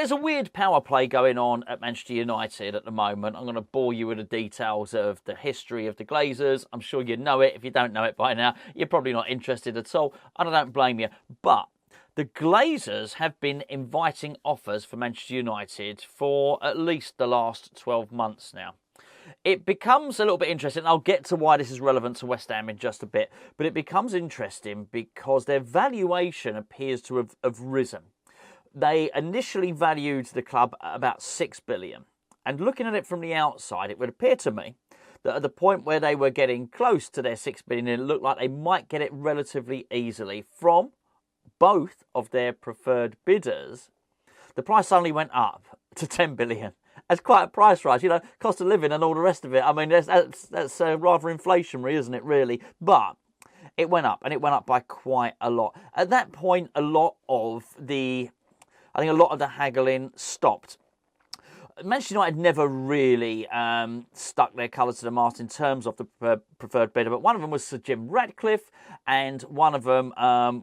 there's a weird power play going on at Manchester United at the moment. I'm going to bore you with the details of the history of the Glazers. I'm sure you know it. If you don't know it by now, you're probably not interested at all. And I don't blame you. But the Glazers have been inviting offers for Manchester United for at least the last 12 months now. It becomes a little bit interesting. I'll get to why this is relevant to West Ham in just a bit. But it becomes interesting because their valuation appears to have risen. They initially valued the club at about 6 billion. And looking at it from the outside, it would appear to me that at the point where they were getting close to their 6 billion, it looked like they might get it relatively easily from both of their preferred bidders. The price suddenly went up to 10 billion. That's quite a price rise, you know, cost of living and all the rest of it. I mean, that's rather inflationary, isn't it, really? But it went up, and it went up by quite a lot. At that point, a lot of the haggling stopped. Manchester United never really stuck their colours to the mast in terms of the preferred bidder, but one of them was Sir Jim Ratcliffe, and one of them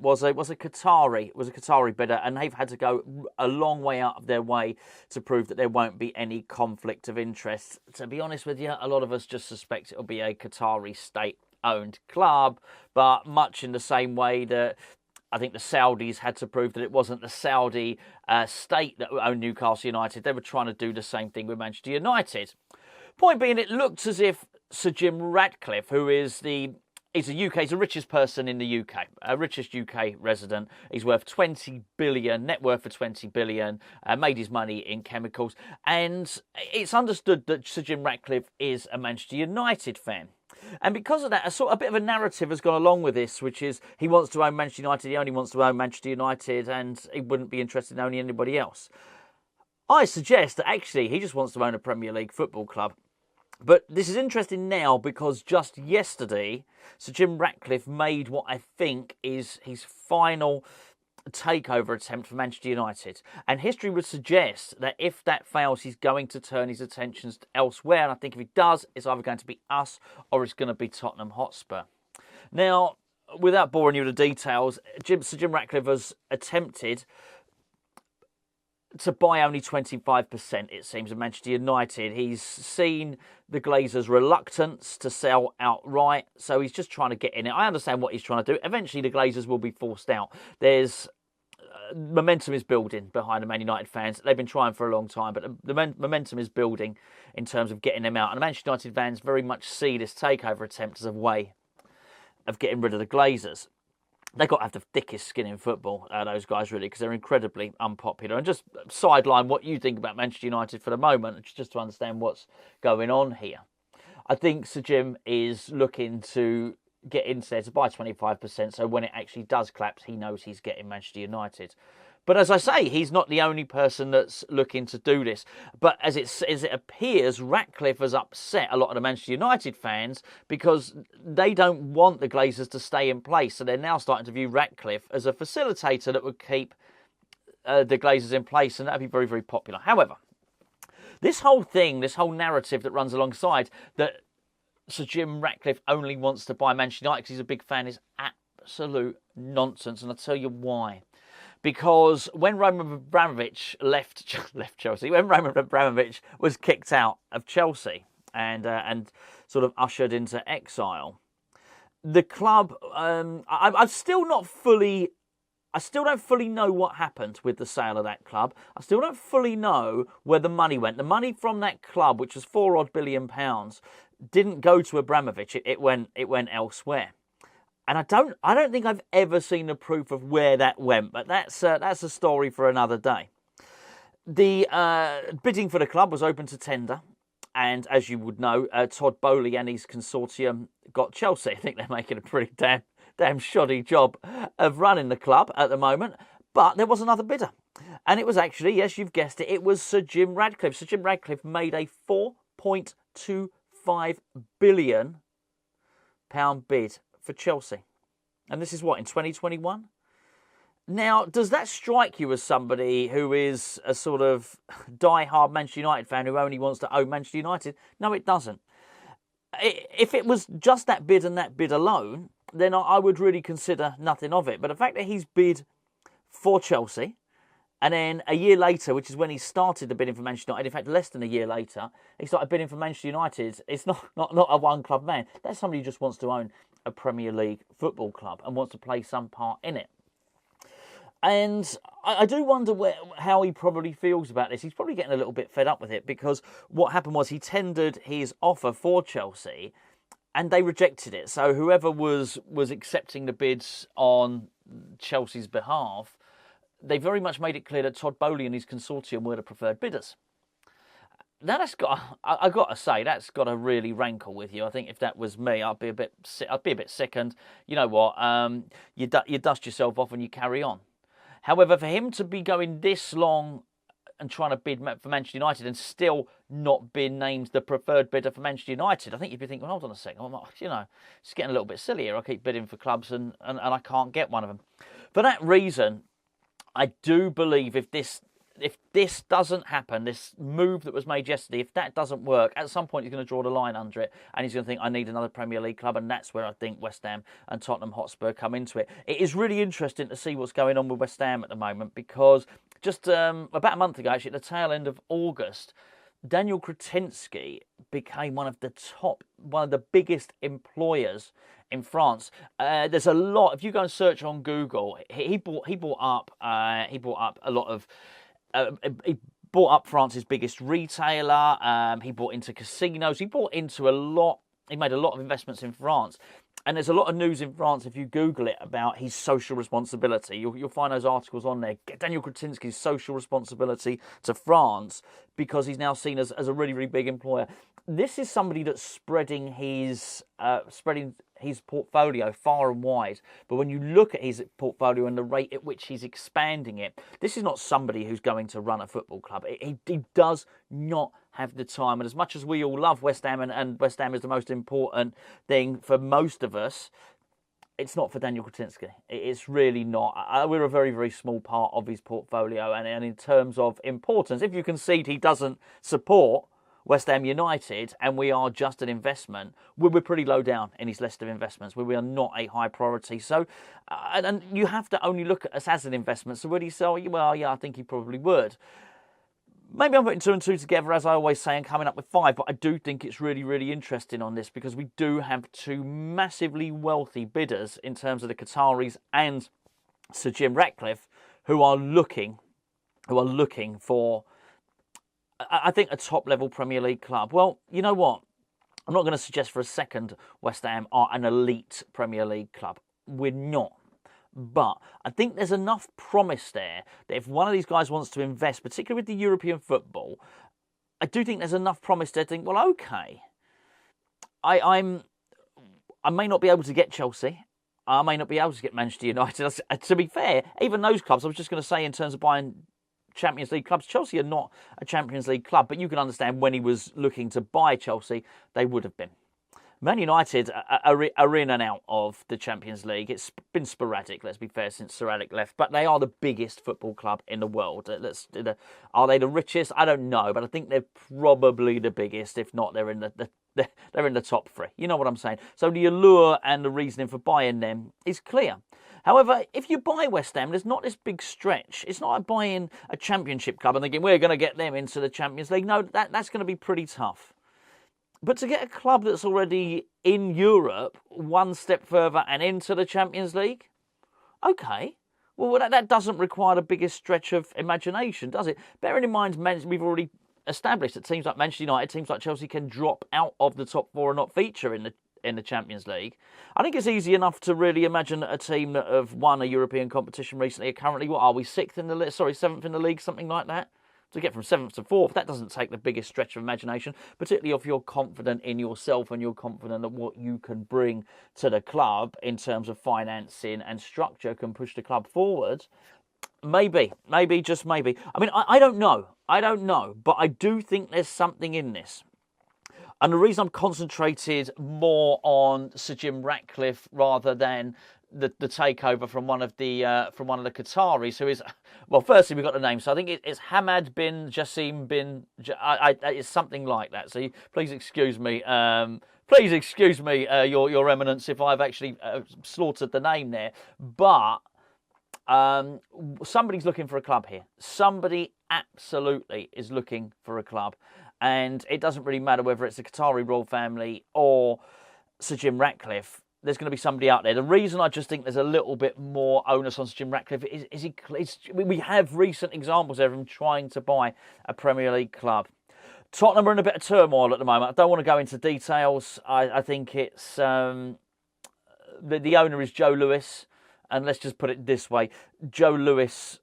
was a Qatari bidder, and they've had to go a long way out of their way to prove that there won't be any conflict of interest. To be honest with you, a lot of us just suspect it'll be a Qatari state-owned club, but much in the same way that I think the Saudis had to prove that it wasn't the Saudi state that owned Newcastle United. They were trying to do the same thing with Manchester United. Point being, it looked as if Sir Jim Ratcliffe, who is he's the richest person in the UK, richest UK resident. He's worth 20 billion, net worth of 20 billion, made his money in chemicals. And it's understood that Sir Jim Ratcliffe is a Manchester United fan. And because of that, a bit of a narrative has gone along with this, which is he wants to own Manchester United, he only wants to own Manchester United, and he wouldn't be interested in owning anybody else. I suggest that actually he just wants to own a Premier League football club. But this is interesting now because just yesterday, Sir Jim Ratcliffe made what I think is his final takeover attempt for Manchester United, and history would suggest that if that fails, he's going to turn his attentions elsewhere, and I think if he does, it's either going to be us or it's going to be Tottenham Hotspur. Now, without boring you with the details, Sir Jim Ratcliffe has attempted to buy only 25%, it seems, of Manchester United. He's seen the Glazers' reluctance to sell outright, so he's just trying to get in it. I understand what he's trying to do. Eventually, the Glazers will be forced out. There's momentum is building behind the Man United fans. They've been trying for a long time, but the momentum is building in terms of getting them out. And the Manchester United fans very much see this takeover attempt as a way of getting rid of the Glazers. They've got to have the thickest skin in football, those guys, really, because they're incredibly unpopular. And just sideline what you think about Manchester United for the moment, just to understand what's going on here. I think Sir Jim is looking to get into there to buy 25%, so when it actually does collapse, he knows he's getting Manchester United. But as I say, he's not the only person that's looking to do this. But as it appears, Ratcliffe has upset a lot of the Manchester United fans because they don't want the Glazers to stay in place. So they're now starting to view Ratcliffe as a facilitator that would keep the Glazers in place, and that would be very, very popular. However, this whole narrative that runs alongside that Sir Jim Ratcliffe only wants to buy Manchester United because he's a big fan is absolute nonsense, and I'll tell you why. Because when Roman Abramovich left Chelsea, when Roman Abramovich was kicked out of Chelsea and sort of ushered into exile, the club, I still don't fully know what happened with the sale of that club. I still don't fully know where the money went. The money from that club, which was £4 billion, didn't go to Abramovich. It went elsewhere. And I don't think I've ever seen the proof of where that went, but that's a story for another day. The bidding for the club was open to tender, and as you would know, Todd Boehly and his consortium got Chelsea. I think they're making a pretty damn shoddy job of running the club at the moment, but there was another bidder. And it was actually, yes, you've guessed it, it was Sir Jim Ratcliffe. Sir Jim Ratcliffe made a £4.25 billion bid for Chelsea. And this is what, in 2021? Now, does that strike you as somebody who is a sort of die-hard Manchester United fan who only wants to own Manchester United? No, it doesn't. If it was just that bid and that bid alone, then I would really consider nothing of it. But the fact that he's bid for Chelsea And then a year later, which is when he started the bidding for Manchester United, in fact, less than a year later, he started bidding for Manchester United. It's not a one-club man. That's somebody who just wants to own a Premier League football club and wants to play some part in it. And I do wonder how he probably feels about this. He's probably getting a little bit fed up with it, because what happened was he tendered his offer for Chelsea and they rejected it. So whoever was accepting the bids on Chelsea's behalf, they very much made it clear that Todd Boehly and his consortium were the preferred bidders. Now I've got to say, that's got to really rankle with you. I think if that was me, I'd be a bit sick. And you know what? You dust yourself off and you carry on. However, for him to be going this long and trying to bid for Manchester United and still not being named the preferred bidder for Manchester United, I think you'd be thinking, well, hold on a second, it's getting a little bit silly here. I keep bidding for clubs and I can't get one of them. For that reason, I do believe if this doesn't happen, this move that was made yesterday, if that doesn't work, at some point he's going to draw the line under it and he's going to think, I need another Premier League club, and that's where I think West Ham and Tottenham Hotspur come into it. It is really interesting to see what's going on with West Ham at the moment, because just about a month ago, actually, at the tail end of August, Daniel Kretinsky became one of the biggest employers in France. There's a lot. If you go and search on Google, he bought up a lot of. He bought up France's biggest retailer. He bought into casinos. He bought into a lot. He made a lot of investments in France. And there's a lot of news in France, if you Google it, about his social responsibility. You'll find those articles on there. Daniel Kretinsky's social responsibility to France, because he's now seen as a really, really big employer. This is somebody that's spreading his portfolio far and wide. But when you look at his portfolio and the rate at which he's expanding it, this is not somebody who's going to run a football club. He does not have the time. And as much as we all love West Ham, and West Ham is the most important thing for most of us, it's not for Daniel Kretinsky. It's really not. We're a very, very small part of his portfolio. And in terms of importance, if you concede he doesn't support West Ham United and we are just an investment, we're pretty low down in his list of investments. We are not a high priority. So, and you have to only look at us as an investment. So would he sell? Well, yeah, I think he probably would. Maybe I'm putting 2 and 2 together, as I always say, and coming up with 5, but I do think it's really, really interesting on this, because we do have 2 massively wealthy bidders in terms of the Qataris and Sir Jim Ratcliffe, who are looking for, I think, a top-level Premier League club. Well, you know what? I'm not going to suggest for a second West Ham are an elite Premier League club. We're not. But I think there's enough promise there that if one of these guys wants to invest, particularly with the European football, I do think there's enough promise there to think, well, okay, I may not be able to get Chelsea. I may not be able to get Manchester United. To be fair, even those clubs, I was just going to say, in terms of buying Champions League clubs, Chelsea are not a Champions League club, but you can understand when he was looking to buy Chelsea, they would have been. Man United are in and out of the Champions League. It's been sporadic, let's be fair, since Sir Alex left. But they are the biggest football club in the world. Are they the richest? I don't know, but I think they're probably the biggest. If not, they're in the top 3. You know what I'm saying? So the allure and the reasoning for buying them is clear. However, if you buy West Ham, there's not this big stretch. It's not like buying a Championship club and thinking, we're going to get them into the Champions League. No, that's going to be pretty tough. But to get a club that's already in Europe one step further and into the Champions League, okay. Well, that doesn't require the biggest stretch of imagination, does it? Bearing in mind, we've already established that teams like Manchester United, teams like Chelsea can drop out of the top 4 and not feature in the Champions League. I think it's easy enough to really imagine a team that have won a European competition recently are currently, what are we, 7th in the league, something like that? To get from 7th to 4th, that doesn't take the biggest stretch of imagination, particularly if you're confident in yourself and you're confident that what you can bring to the club in terms of financing and structure can push the club forward. Maybe, just maybe. I mean, I don't know, but I do think there's something in this. And the reason I'm concentrated more on Sir Jim Ratcliffe rather than the takeover from one of the Qataris, who is, well, firstly we've got the name, so I think it's Hamad bin Jassim bin. It's something like that. So please excuse me, Your Eminence, if I've actually slaughtered the name there. But Somebody's looking for a club here. Somebody absolutely is looking for a club. And it doesn't really matter whether it's the Qatari royal family or Sir Jim Ratcliffe. There's going to be somebody out there. The reason I just think there's a little bit more onus on Sir Jim Ratcliffe is we have recent examples of him trying to buy a Premier League club. Tottenham are in a bit of turmoil at the moment. I don't want to go into details. I think it's the owner is Joe Lewis, and let's just put it this way: Joe Lewis.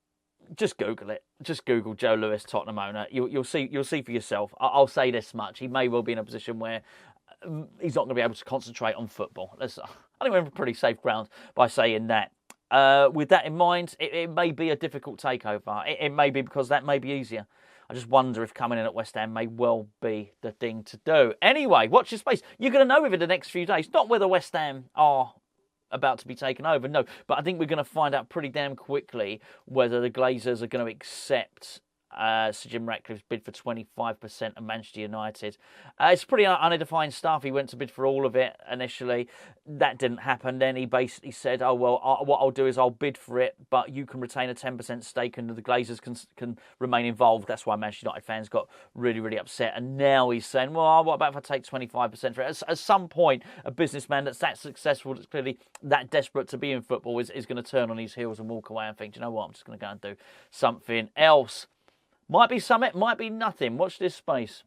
Just Google it. Just Google Joe Lewis, Tottenham owner. You'll see for yourself. I'll say this much: he may well be in a position where he's not going to be able to concentrate on football. I think we're in pretty safe ground by saying that. With that in mind, it may be a difficult takeover. It may be because that may be easier. I just wonder if coming in at West Ham may well be the thing to do. Anyway, watch your space. You're going to know within the next few days, not whether West Ham are about to be taken over, no, but I think we're going to find out pretty damn quickly whether the Glazers are going to accept Sir Jim Ratcliffe's bid for 25% of Manchester United. It's pretty undefined stuff. He went to bid for all of it initially. That didn't happen. Then he basically said, oh, well, what I'll do is I'll bid for it, but you can retain a 10% stake and the Glazers can remain involved. That's why Manchester United fans got really, really upset. And now he's saying, well, what about if I take 25% for it? At some point, a businessman that's that successful, that's clearly that desperate to be in football is going to turn on his heels and walk away and think, do you know what, I'm just going to go and do something else. Might be something, might be nothing. Watch this space.